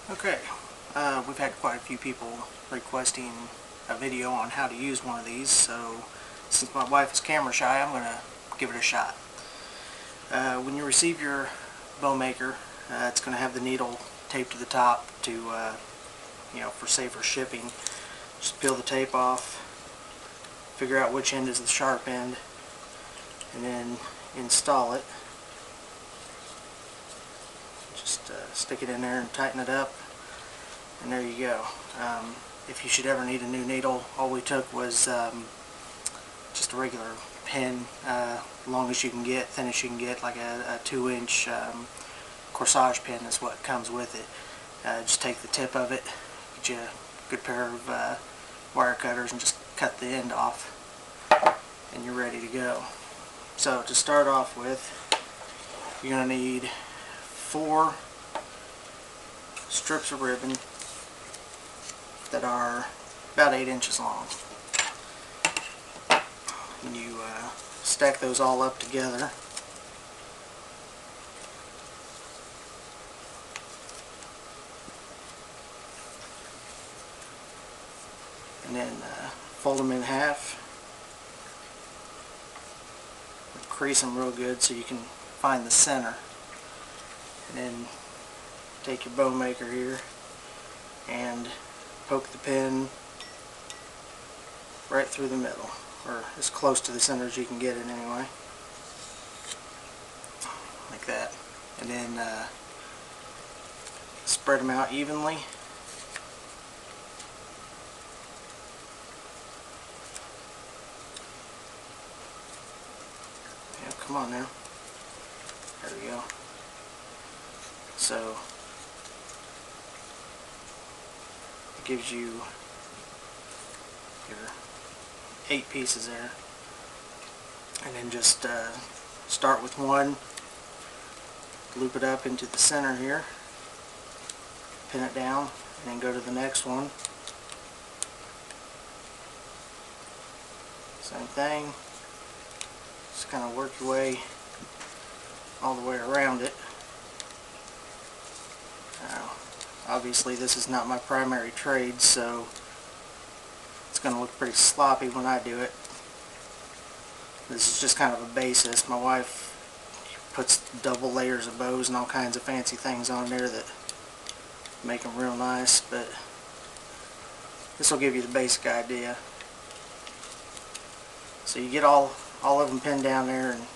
Okay, we've had quite a few people requesting a video on how to use one of these, so since my wife is camera shy, I'm going to give it a shot. When you receive your bow maker, it's going to have the needle taped to the top to, for safer shipping. Just peel the tape off, figure out which end is the sharp end, and then install it. Just stick it in there and tighten it up, and there you go. If you should ever need a new needle, all we took was just a regular pin, long as you can get, thin as you can get, like a 2-inch corsage pin is what comes with it. Just take the tip of it, get you a good pair of wire cutters, and just cut the end off, and you're ready to go. So to start off with, you're going to need 4 strips of ribbon that are about 8 inches long. And you stack those all up together. And then fold them in half. Crease them real good so you can find the center. And then take your bow maker here and poke the pin right through the middle, or as close to the center as you can get it anyway, like that. And then spread them out evenly. Yeah, come on now. There we go. So it gives you your 8 pieces there, and then just start with one, loop it up into the center here, pin it down, and then go to the next one. Same thing. Just kind of work your way all the way around it. Now, obviously this is not my primary trade, so it's going to look pretty sloppy when I do it. This is just kind of a basis. My wife puts double layers of bows and all kinds of fancy things on there that make them real nice, but this will give you the basic idea. So you get all of them pinned down there and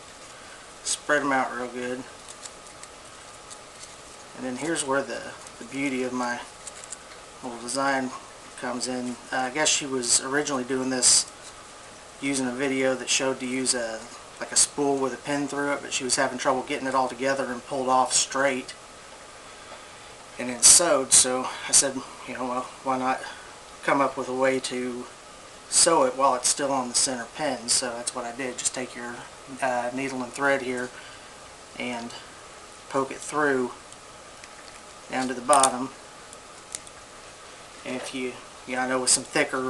spread them out real good. And then here's where the beauty of my little design comes in. I guess she was originally doing this using a video that showed to use like a spool with a pin through it, but she was having trouble getting it all together and pulled off straight and then sewed. So I said, well, why not come up with a way to sew it while it's still on the center pin. So that's what I did. Just take your needle and thread here and poke it through down to the bottom. And if I know with some thicker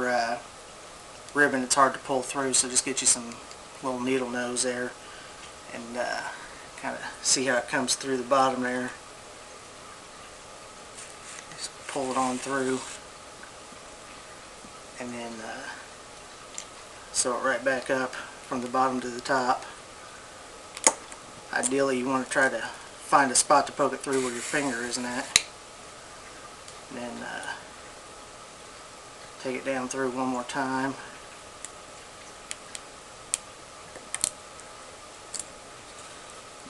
ribbon it's hard to pull through, so just get you some little needle nose there and kind of see how it comes through the bottom there. Just pull it on through and then sew it right back up from the bottom to the top. Ideally you want to try to find a spot to poke it through where your finger isn't at. And then take it down through one more time.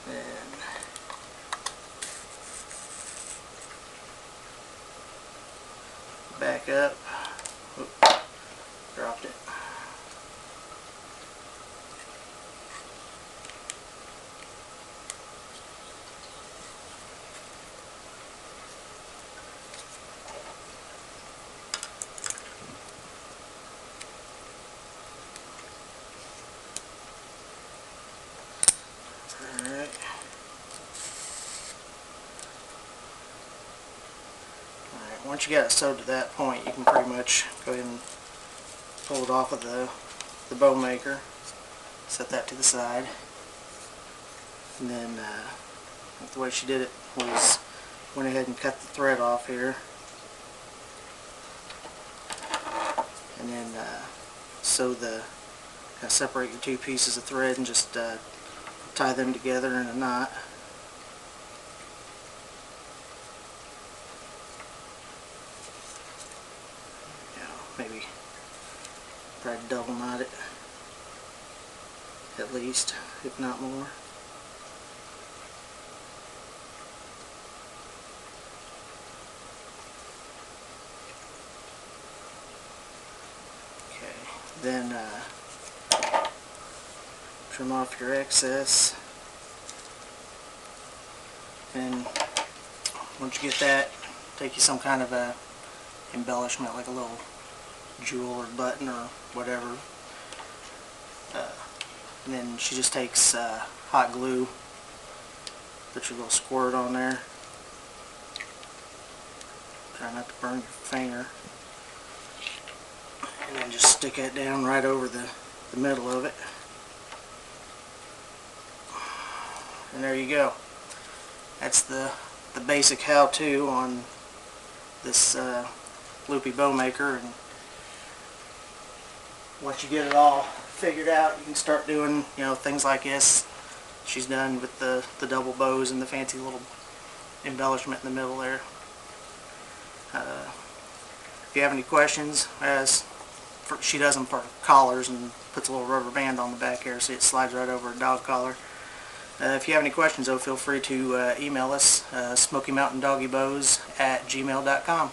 Then back up. Oops, dropped it. Alright, once you got it sewed to that point, you can pretty much go ahead and pull it off of the bow maker. Set that to the side. And then the way she did it was went ahead and cut the thread off here, and then sew the separate your two pieces of thread and just tie them together in a knot. Maybe try to double knot it at least, if not more. Okay, then trim off your excess, and once you get that, take you some kind of a embellishment, like a little jewel or button or whatever, and then she just takes hot glue, put your little squirt on there, try not to burn your finger, and then just stick it down right over the middle of it, and there you go. That's the basic how-to on this Loopy bow maker. And once you get it all figured out, you can start doing, things like this. She's done with the double bows and the fancy little embellishment in the middle there. If you have any questions, she does them for collars and puts a little rubber band on the back here so it slides right over a dog collar. If you have any questions, though, feel free to email us, SmokyMountainDoggyBows@gmail.com.